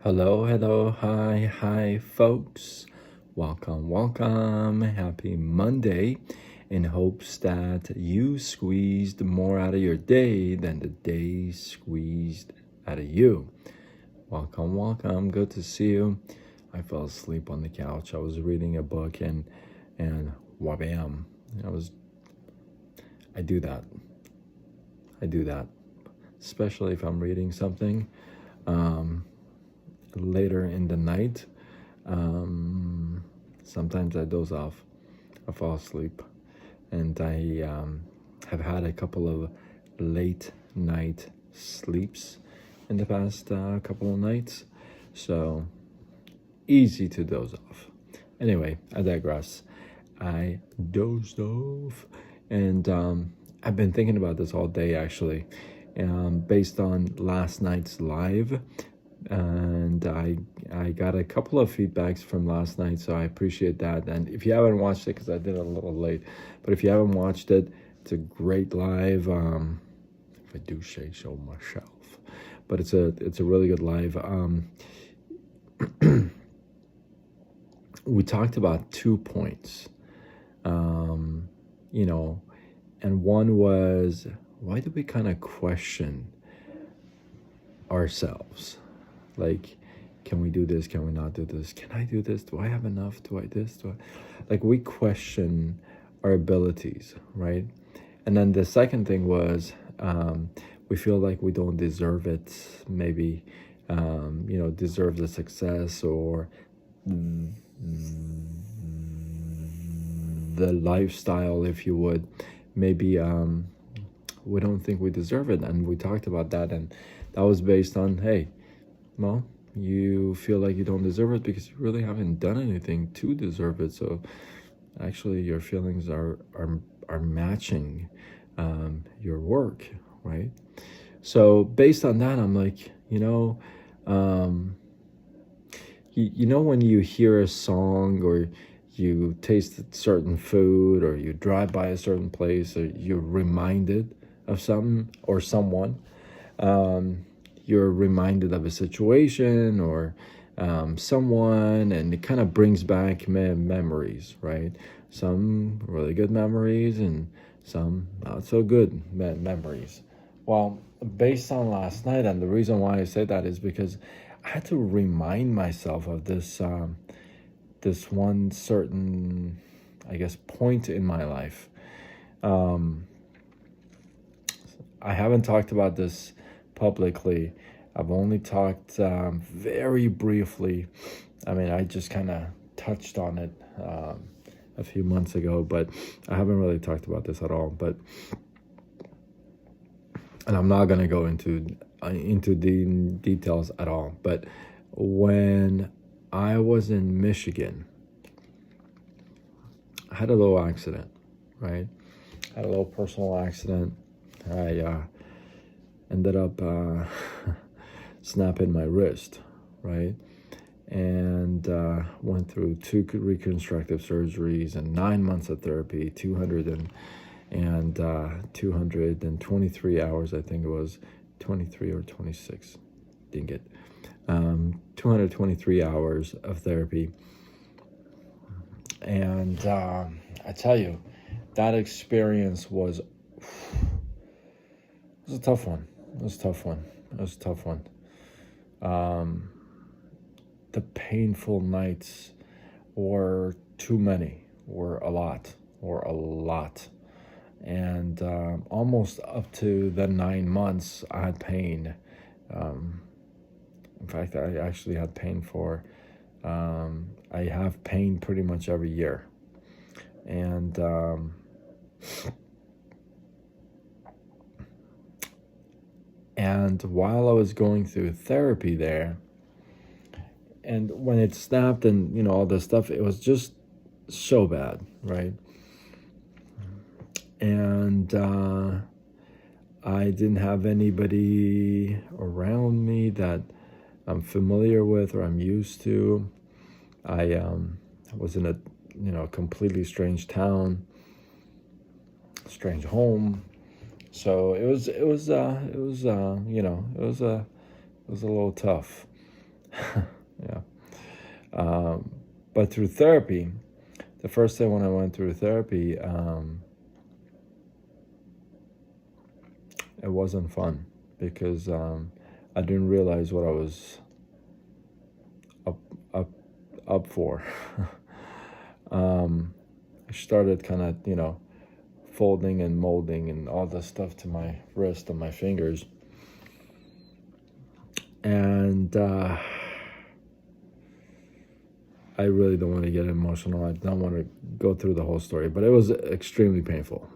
Hello, hello, hi, folks. Welcome. Happy Monday. In hopes that you squeezed more out of your day than the day squeezed out of you. Welcome. Good to see you. I fell asleep on the couch. I was reading a book and wabam. I do that. Especially if I'm reading something. Later in the night, sometimes I doze off. I fall asleep, and I have had a couple of late night sleeps in the past couple of nights, so easy to doze off. Anyway, I digress. I dozed off, and I've been thinking about this all day actually, based on last night's live. And I got a couple of feedbacks from last night, so I appreciate that. And if you haven't watched it, because I did it a little late, but if you haven't watched it, it's a great live. If I do say so myself, but it's a really good live. We talked about 2 points, and one was, why do we kind of question ourselves? Like, can we do this? Can we not do this? Can I do this? Do I have enough? Like, we question our abilities, right? And then the second thing was, we feel like we don't deserve it, maybe, deserve the success or the lifestyle, if you would. Maybe we don't think we deserve it. And we talked about that, and that was based on, hey, well, you feel like you don't deserve it because you really haven't done anything to deserve it. So actually your feelings are matching your work, right? So based on that, I'm like, when you hear a song, or you taste certain food, or you drive by a certain place, or you're reminded of something or someone, you're reminded of a situation or someone, and it kind of brings back memories, right? Some really good memories and some not so good memories. Well, based on last night, and the reason why I say that is because I had to remind myself of this this one certain, I guess, point in my life. I haven't talked about this publicly. I've only talked very briefly. I mean, I just kind of touched on it a few months ago, but I haven't really talked about this at all. And I'm not gonna go into the details at all. But when I was in Michigan, I had a little accident, right? I had a little personal accident. I ended up snapping my wrist, right? And went through 2 reconstructive surgeries and 9 months of therapy, 223 hours, I think it was 23 or 26, didn't get 223 hours of therapy. And I tell you, that experience was a tough one. It was a tough one. The painful nights were too many, were a lot. And almost up to the 9 months, I had pain. In fact, I actually had pain for, I have pain pretty much every year. And while I was going through therapy there, and when it snapped and, all this stuff, it was just so bad, right? And I didn't have anybody around me that I'm familiar with or I'm used to. I was in a, completely strange town, strange home. So it was a little tough. Yeah. But through therapy, the first day when I went through therapy, it wasn't fun because I didn't realize what I was up up up for. I started kind of, folding and molding and all this stuff to my wrist and my fingers, and I really don't want to get emotional. I don't want to go through the whole story, but it was extremely painful.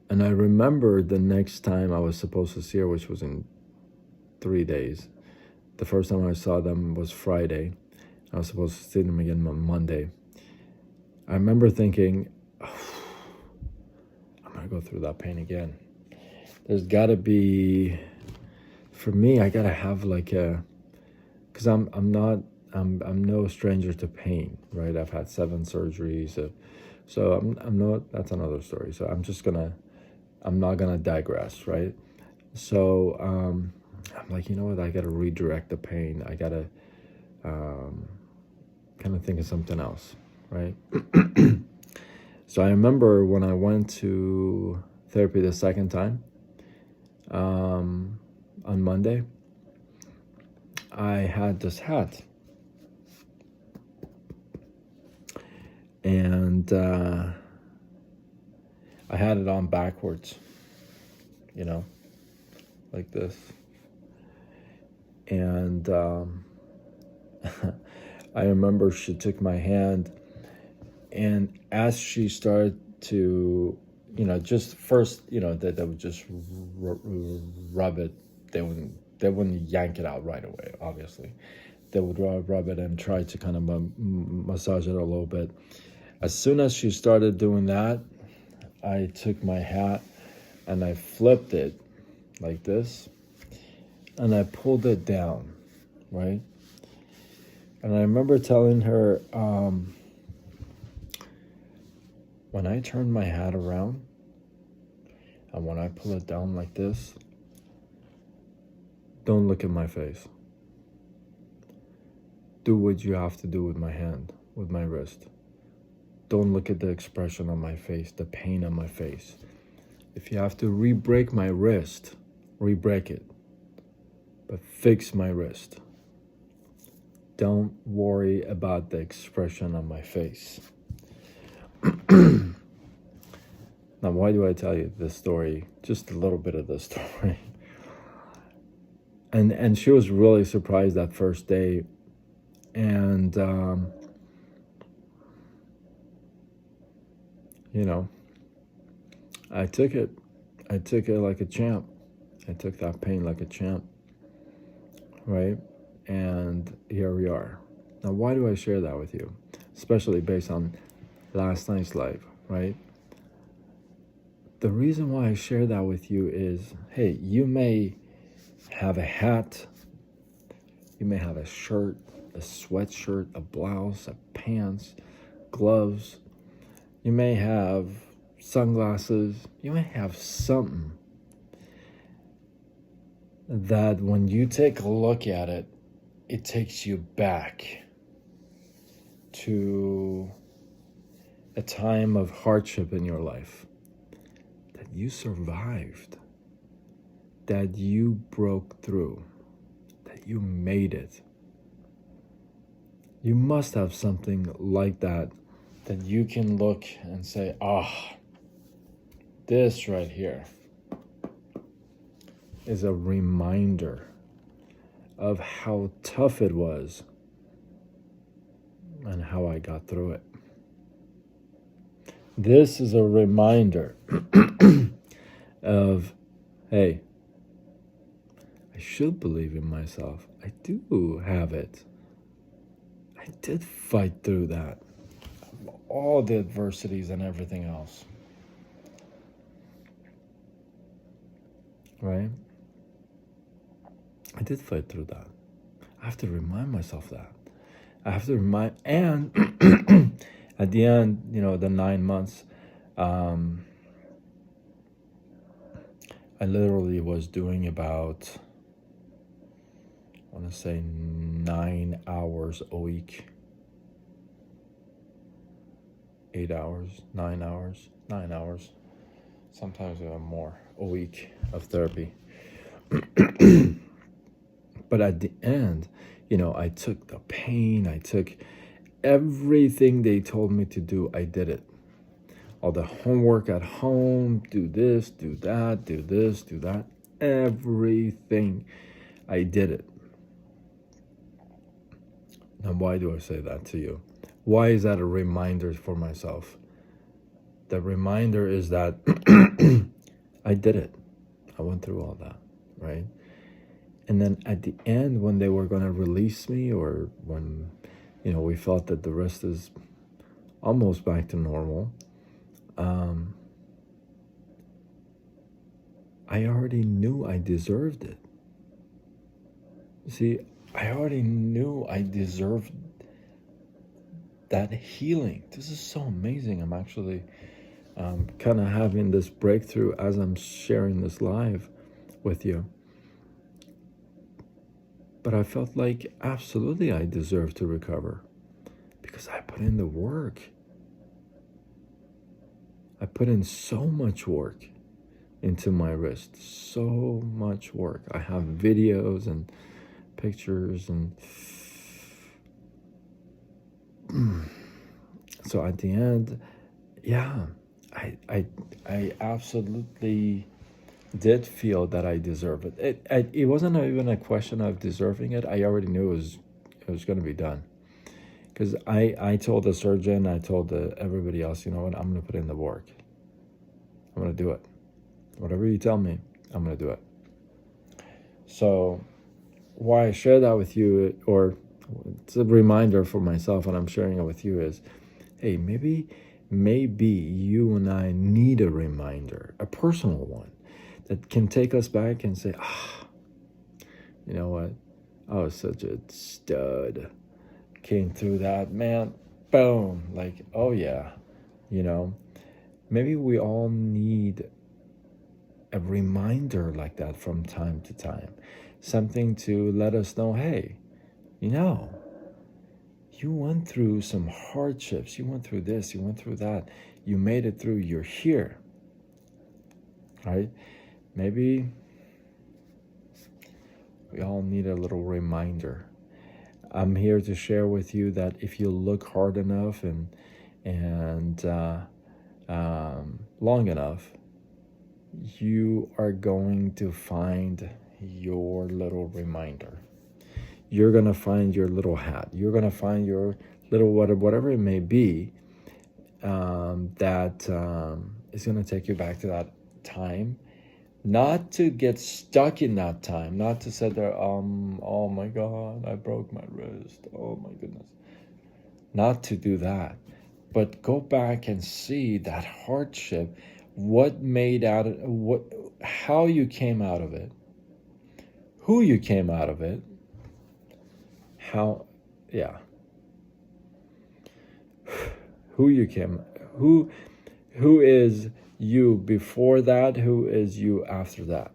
And I remember the next time I was supposed to see her, which was in 3 days. The first time I saw them was Friday. I was supposed to see them again on Monday. I remember thinking, I'm going to go through that pain again. There's got to be, for me, I got to have like because I'm no stranger to pain, right? I've had 7 surgeries. So I'm not, that's another story. So I'm not gonna digress, right? So I'm like, you know what? I gotta redirect the pain. I gotta kind of think of something else, right? So I remember when I went to therapy the second time on Monday, I had this hat, and I had it on backwards, like this. And I remember she took my hand, and as she started to, just first, they would just rub it. They wouldn't yank it out right away, obviously. They would rub it and try to kind of massage it a little bit. As soon as she started doing that, I took my hat and I flipped it like this, and I pulled it down, right? And I remember telling her, when I turn my hat around and when I pull it down like this, don't look at my face. Do what you have to do with my hand, with my wrist. Don't look at the expression on my face, the pain on my face. If you have to re-break my wrist, re-break it. But fix my wrist. Don't worry about the expression on my face. Now, why do I tell you this story? Just a little bit of this story. And she was really surprised that first day. And, I took it like a champ. I took that pain like a champ, right? And here we are. Now, why do I share that with you? Especially based on last night's live, right? The reason why I share that with you is, hey, you may have a hat, you may have a shirt, a sweatshirt, a blouse, a pants, gloves. You may have sunglasses. You may have something that when you take a look at it, it takes you back to a time of hardship in your life that you survived, that you broke through, that you made it. You must have something like that you can look and say, this right here is a reminder of how tough it was and how I got through it. This is a reminder of, hey, I should believe in myself. I do have it. I did fight through that. All the adversities and everything else. Right? I did fight through that. I have to remind myself that. I have to remind, and at the end, the 9 months, I literally was doing about I want to say 9 hours a week. 8 hours, 9 hours, 9 hours, sometimes even more a week of therapy. But at the end, I took the pain, I took everything they told me to do, I did it. All the homework at home, do this, do that, do this, do that, everything, I did it. Now, why do I say that to you? Why is that a reminder for myself? The reminder is that I did it. I went through all that, right? And then at the end, when they were going to release me, or when, we felt that the rest is almost back to normal, I already knew I deserved it. You see, I already knew I deserved that healing. This is so amazing. I'm actually kind of having this breakthrough as I'm sharing this live with you. But I felt like absolutely I deserve to recover because I put in the work. I put in so much work into my wrist, so much work. I have videos and pictures, and so at the end, yeah, I absolutely did feel that I deserve it. It wasn't even a question of deserving it. I already knew it was going to be done, because I told the surgeon, I told everybody else, you know what, I'm going to put in the work. I'm going to do it. Whatever you tell me, I'm going to do it. So why I share that with you, or it's a reminder for myself, and I'm sharing it with you, is, hey, maybe you and I need a reminder, a personal one, that can take us back and say, you know what? I was such a stud. Came through that, man. Boom. Like, oh yeah. Maybe we all need a reminder like that from time to time. Something to let us know, hey, you went through some hardships. You went through this. You went through that. You made it through. You're here. Right? Maybe we all need a little reminder. I'm here to share with you that if you look hard enough and long enough, you are going to find your little reminder. You're going to find your little hat. You're going to find your little whatever it may be, that is going to take you back to that time. Not to get stuck in that time, not to sit there, oh my God, I broke my wrist, oh my goodness. Not to do that, but go back and see that hardship, how you came out of it, who you came out of it, who is you before that, who is you after that,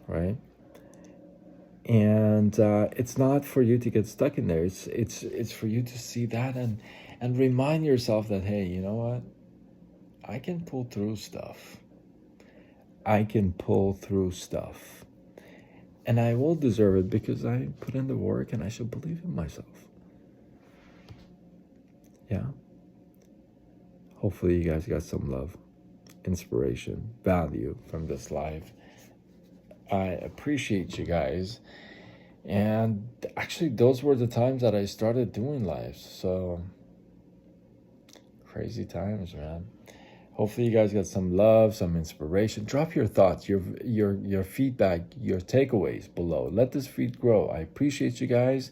right? And it's not for you to get stuck in there. It's for you to see that and remind yourself that, hey, you know what? I can pull through stuff. And I will deserve it because I put in the work, and I should believe in myself. Yeah. Hopefully you guys got some love, inspiration, value from this live. I appreciate you guys. And actually, those were the times that I started doing lives. So, crazy times, man. Hopefully you guys got some love, some inspiration. Drop your thoughts, your feedback, your takeaways below. Let this feed grow. I appreciate you guys.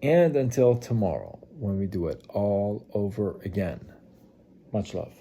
And until tomorrow, when we do it all over again. Much love.